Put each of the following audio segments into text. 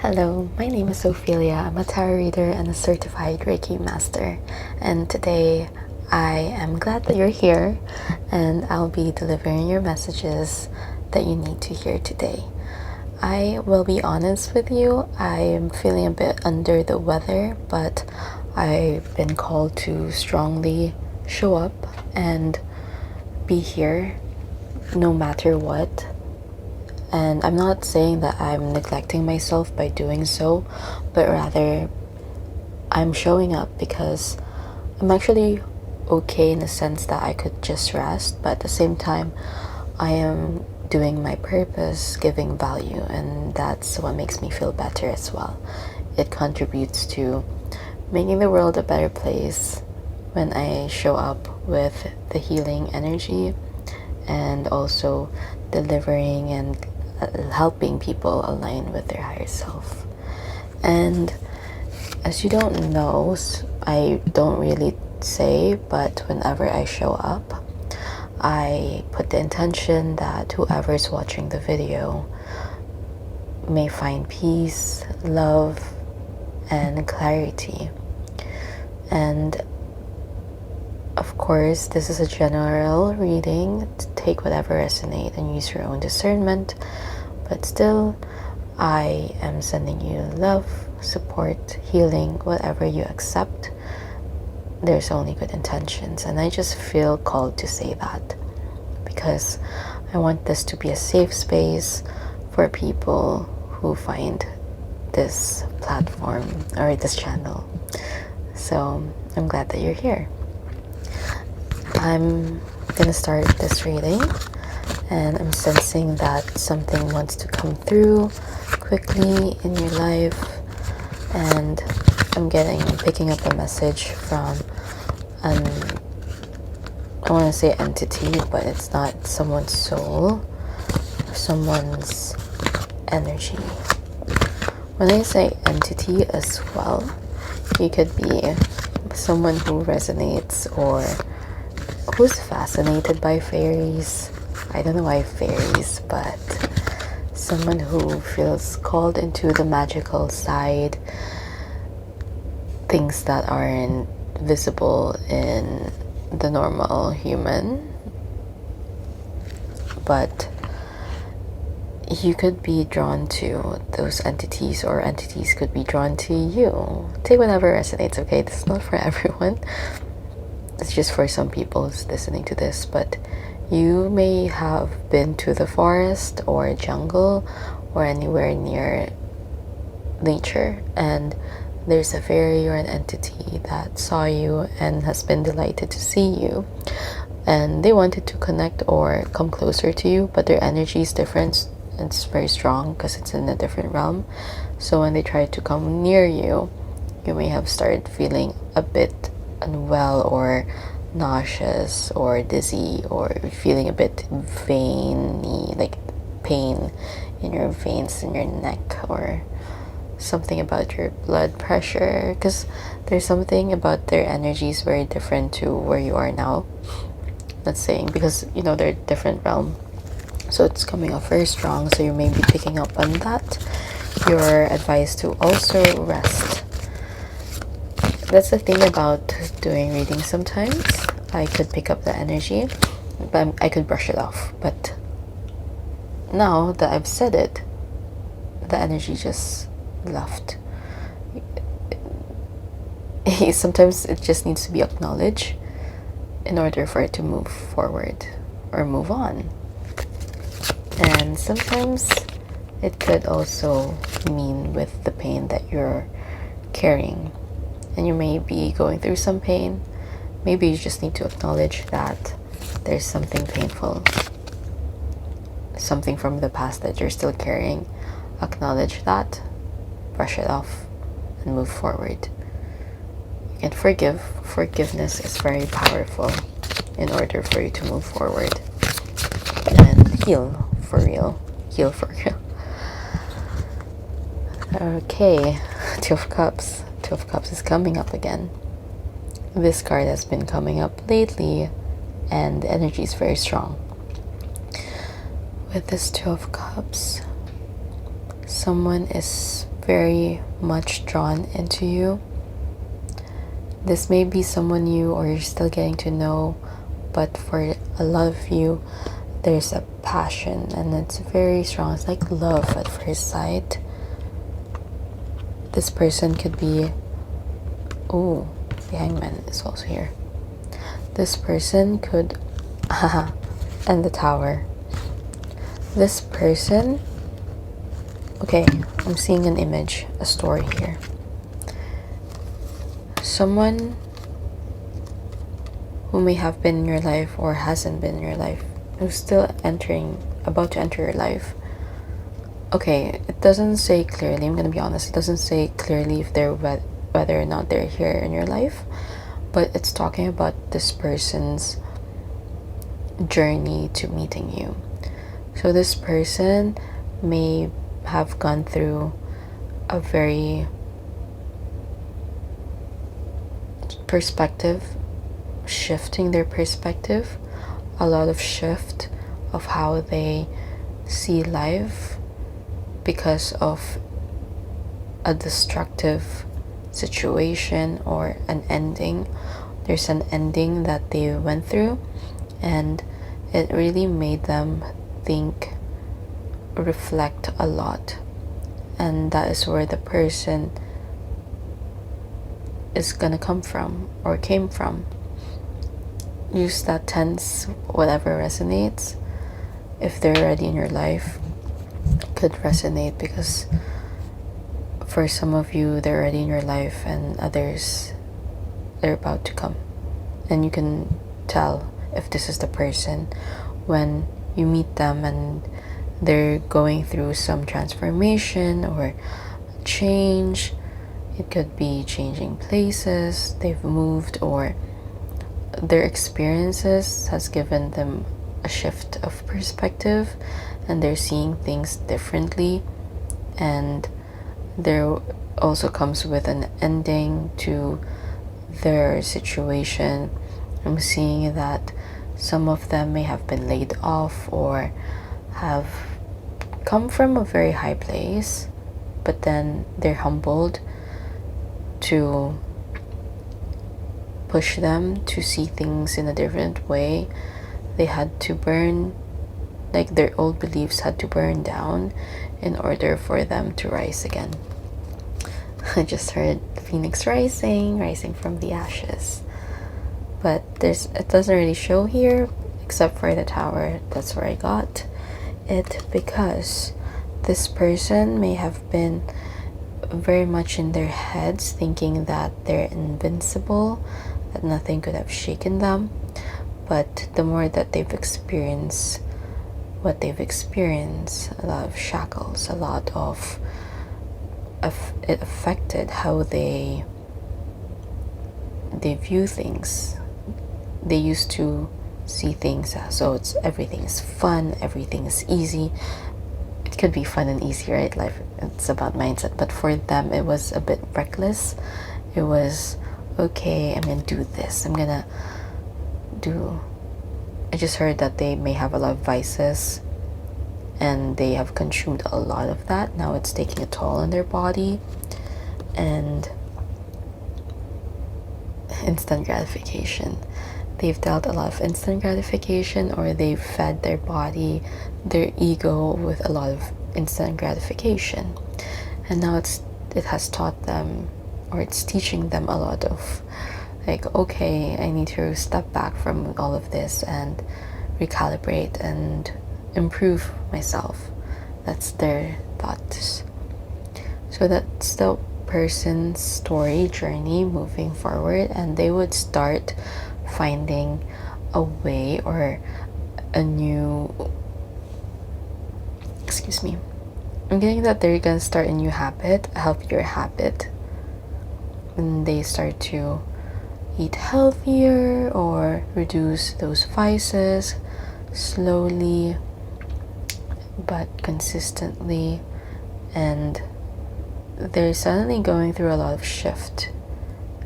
Hello, my name is Ophelia. I'm a tarot reader and a certified Reiki master. And today I am glad that you're here and I'll be delivering your messages that you need to hear today. I will be honest with you, I am feeling a bit under the weather, but I've been called to strongly show up and be here no matter what. And I'm not saying that I'm neglecting myself by doing so, but rather I'm showing up because I'm actually okay in the sense that I could just rest, but at the same time, I am doing my purpose, giving value, and that's what makes me feel better as well. It contributes to making the world a better place when I show up with the healing energy and also delivering and helping people align with their higher self. And as you don't know, I don't really say, but whenever I show up, I put the intention that whoever is watching the video may find peace, love, and clarity. And of course, this is a general reading. Take whatever resonates and use your own discernment. But still, I am sending you love, support, healing, whatever you accept. There's only good intentions. And I just feel called to say that because I want this to be a safe space for people who find this platform or this channel. So I'm glad that you're here. I'm gonna start this reading and I'm sensing that something wants to come through quickly in your life, and I'm picking up a message from I want to say entity, but it's not someone's soul, someone's energy. When I say entity as well, you could be someone who resonates or who's fascinated by fairies. I don't know why fairies, but someone who feels called into the magical side, things that aren't visible in the normal human. But you could be drawn to those entities, or entities could be drawn to you. Take whatever resonates, okay? This is not for everyone. It's just for some people who's listening to this, but you may have been to the forest or jungle or anywhere near nature, and there's a fairy or an entity that saw you and has been delighted to see you, and they wanted to connect or come closer to you, but their energy is different. It's very strong because it's in a different realm. So when they tried to come near you, you may have started feeling a bit unwell or nauseous or dizzy or feeling a bit veiny, like pain in your veins in your neck, or something about your blood pressure, because there's something about their energies very different to where you are now. Let's say because they're different realm, so it's coming off very strong, so you may be picking up on that. You're advised to also rest. That's the thing about doing readings. Sometimes I could pick up the energy, but I could brush it off. But now that I've said it, the energy just left. Sometimes it just needs to be acknowledged in order for it to move forward or move on. And sometimes it could also mean with the pain that you're carrying. And you may be going through some pain. Maybe you just need to acknowledge that there's something painful, something from the past that you're still carrying. Acknowledge that, brush it off, and move forward. You can forgive. Forgiveness is very powerful in order for you to move forward and heal for real. Heal for real. Okay, Two of Cups. Two of Cups is coming up again. This card has been coming up lately, and the energy is very strong. With this Two of Cups, someone is very much drawn into you. This may be someone new or you're still getting to know, but for a lot of you, there's a passion and it's very strong. It's like love at first sight. This person could be, oh, the Hangman is also here. This person could, and the Tower. This person, okay, I'm seeing an image, a story here. Someone who may have been in your life or hasn't been in your life, who's still about to enter your life. Okay, it doesn't say clearly, I'm gonna be honest, it doesn't say clearly if they're whether or not they're here in your life, but it's talking about this person's journey to meeting you. So this person may have gone through a very shifting their perspective, a lot of shift of how they see life because of a destructive situation or an ending. There's an ending that they went through, and it really made them reflect a lot. And that is where the person is gonna come from or came from. Use that tense, whatever resonates. If they're already in your life, it could resonate because for some of you, they're already in your life, and others, they're about to come. And you can tell if this is the person when you meet them and they're going through some transformation or change. It could be changing places, they've moved, or their experiences has given them a shift of perspective and they're seeing things differently. And there also comes with an ending to their situation. I'm seeing that some of them may have been laid off or have come from a very high place, but then they're humbled to push them to see things in a different way. They had to burn, like their old beliefs had to burn down in order for them to rise again. I just heard Phoenix rising from the ashes. But it doesn't really show here except for the Tower. That's where I got it, because this person may have been very much in their heads thinking that they're invincible, that nothing could have shaken them. But the more that they've experienced what they've experienced, a lot of shackles, a lot of it affected how they view things. They used to see things as, so everything is fun, everything is easy. It could be fun and easy, right? Life, it's about mindset. But for them, it was a bit reckless. It was, okay, I'm gonna do this. I just heard that they may have a lot of vices and they have consumed a lot of that. Now it's taking a toll on their body. And instant gratification. They've dealt a lot of instant gratification, or they've fed their body, their ego with a lot of instant gratification. And now it has taught them, or it's teaching them a lot of, like, okay, I need to step back from all of this and recalibrate and improve myself. That's their thoughts. So that's the person's story, journey moving forward, and they would start finding a way or a new, I'm getting that they're gonna start a new habit, a healthier habit, when they start to eat healthier or reduce those vices slowly but consistently. And they're suddenly going through a lot of shift,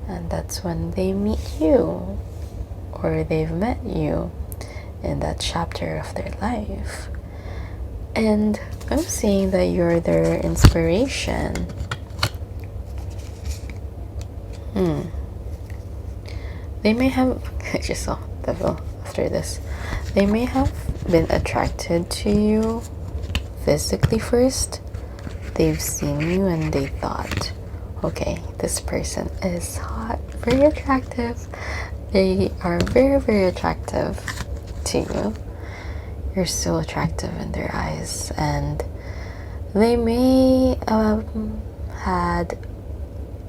and that's when they meet you, or they've met you in that chapter of their life. And I'm seeing that you're their inspiration. They may have, I just saw devil after this. They may have been attracted to you physically first. They've seen you and they thought, okay, this person is hot, very attractive. They are very, very attractive to you. You're so attractive in their eyes, and they may had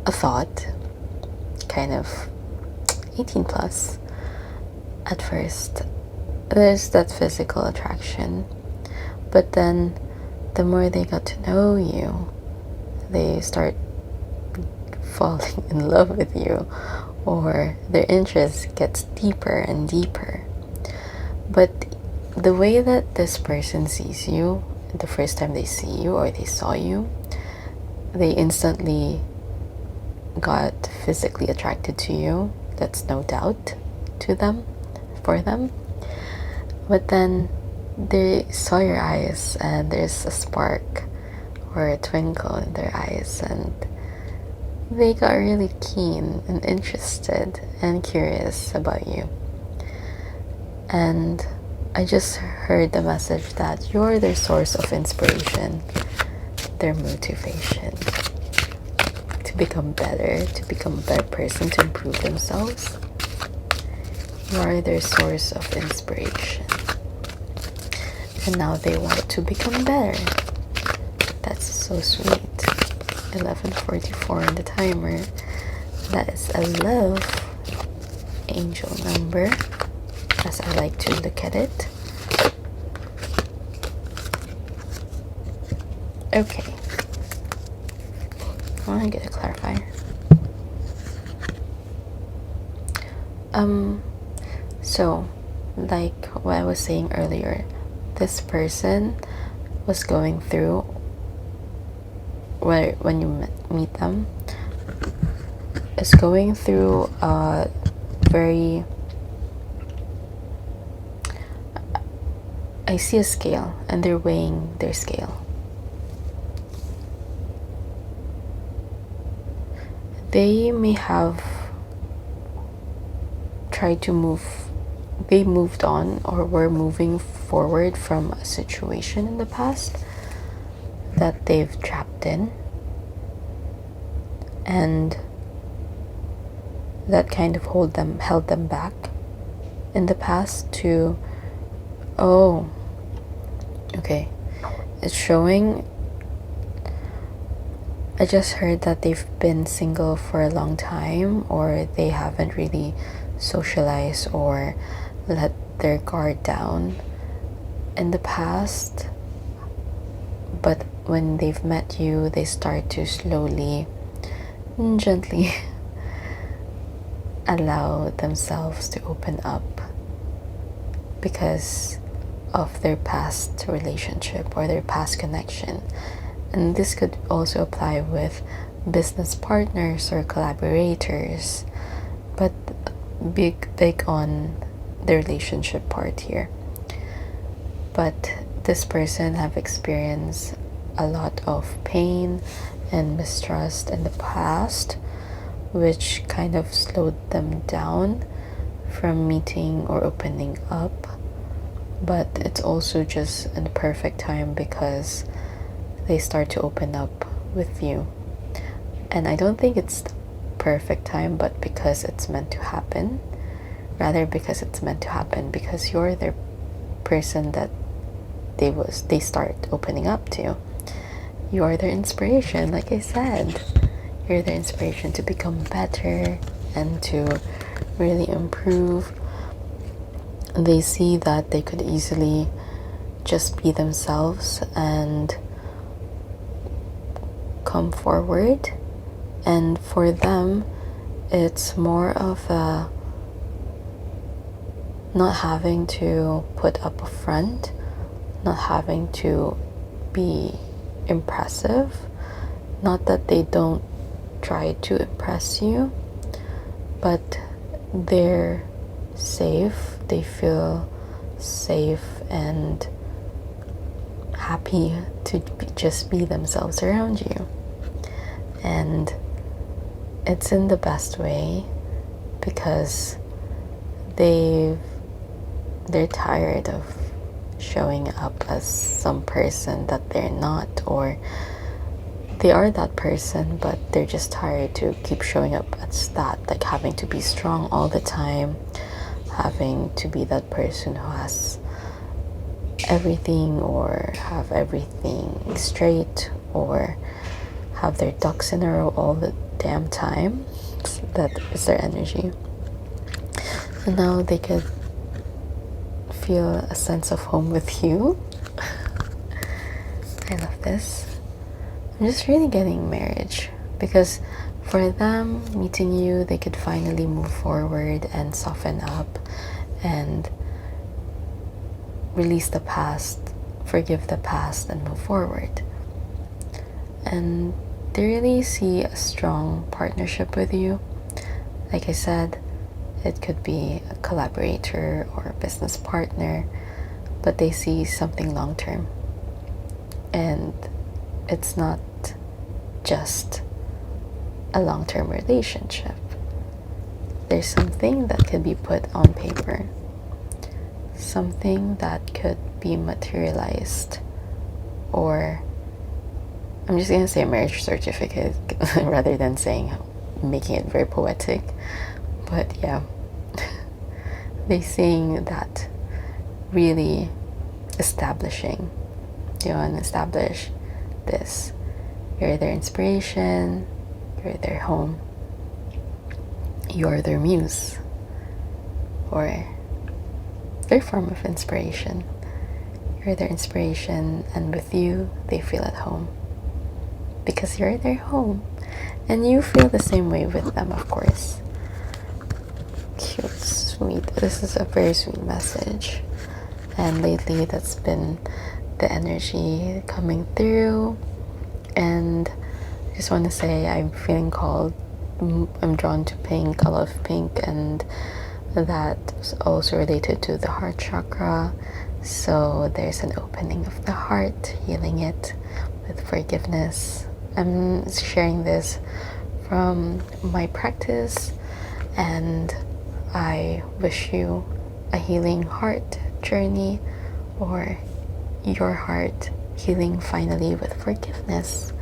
a thought, kind of 18 plus. At first, there's that physical attraction, but then the more they got to know you, they start falling in love with you, or their interest gets deeper and deeper. But the way that this person sees you, the first time they see you or they saw you, they instantly got physically attracted to you. That's no doubt for them. But then they saw your eyes and there's a spark or a twinkle in their eyes, and they got really keen and interested and curious about you. And I just heard the message that you're their source of inspiration, their motivation to become better, to become a better person, to improve themselves. You are their source of inspiration. And now they want to become better. That's so sweet. 11:44 on the timer. That is a love angel number, as I like to look at it. Okay. I want to get a clarifier. So, like what I was saying earlier, this person was going through, when you meet them, is going through a very, I see a scale and they're weighing their scale. They may have tried to they moved on or were moving forward from a situation in the past that they've trapped in, and that kind of held them back in the past to, oh, okay, it's showing. I just heard that they've been single for a long time, or they haven't really socialized or let their guard down in the past. But when they've met you, they start to slowly and gently allow themselves to open up because of their past relationship or their past connection. And this could also apply with business partners or collaborators, but big on the relationship part here. But this person have experienced a lot of pain and mistrust in the past, which kind of slowed them down from meeting or opening up. But it's also just a perfect time because they start to open up with you. And I don't think it's the perfect time, but because it's meant to happen. Rather, because it's meant to happen because you're the person that they start opening up to. You are their inspiration, like I said. You're their inspiration to become better and to really improve. They see that they could easily just be themselves and come forward, and for them it's more of a not having to put up a front, not having to be impressive. Not that they don't try to impress you, but they're safe. They feel safe and happy to just be themselves around you. And it's in the best way because they're tired of showing up as some person that they're not, or they are that person but they're just tired to keep showing up as that, like having to be strong all the time, having to be that person who has everything or have everything straight or have their ducks in a row all the damn time. That is their energy. And now they could feel a sense of home with you. I love this. I'm just really getting marriage because for them, meeting you, they could finally move forward and soften up and release the past, forgive the past, and move forward. And they really see a strong partnership with you. Like I said, it could be a collaborator or a business partner, but they see something long term. And it's not just a long-term relationship. There's something that could be put on paper, something that could be materialized, or I'm just gonna say marriage certificate rather than saying making it very poetic. But yeah, they're seeing that really establishing. You want to establish this. You're their inspiration, you're their home, you're their muse, or their form of inspiration. You're their inspiration, and with you, they feel at home. Because you're their home, and you feel the same way with them, of course. Cute, sweet. This is a very sweet message. And lately, that's been the energy coming through. And I just want to say I'm feeling called, I'm drawn to pink, I love pink, and that's also related to the heart chakra. So there's an opening of the heart, healing it with forgiveness. I'm sharing this from my practice, and I wish you a healing heart journey, or your heart healing finally with forgiveness.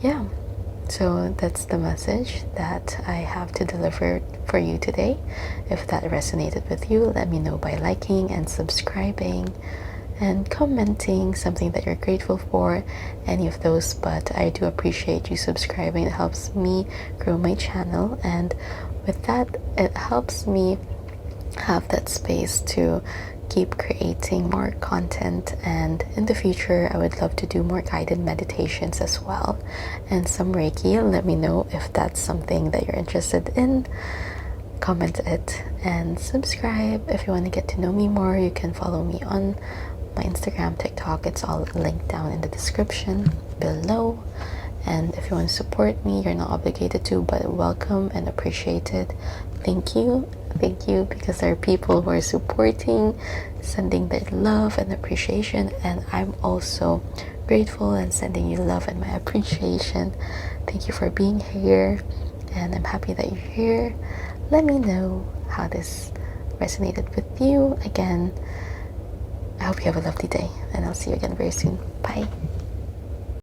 Yeah, so that's the message that I have to deliver for you today. If that resonated with you, let me know by liking and subscribing and commenting something that you're grateful for, any of those. But I do appreciate you subscribing. It helps me grow my channel, and with that, it helps me have that space to keep creating more content. And in the future, I would love to do more guided meditations as well, and some Reiki. Let me know if that's something that you're interested in. Comment it and subscribe. If you want to get to know me more, you can follow me on my Instagram, TikTok. It's all linked down in the description below. And if you want to support me, you're not obligated to, but welcome and appreciated. Thank you, because there are people who are supporting, sending their love and appreciation, and I'm also grateful and sending you love and my appreciation. Thank you for being here, and I'm happy that you're here. Let me know how this resonated with you. Again, I hope you have a lovely day, and I'll see you again very soon. Bye.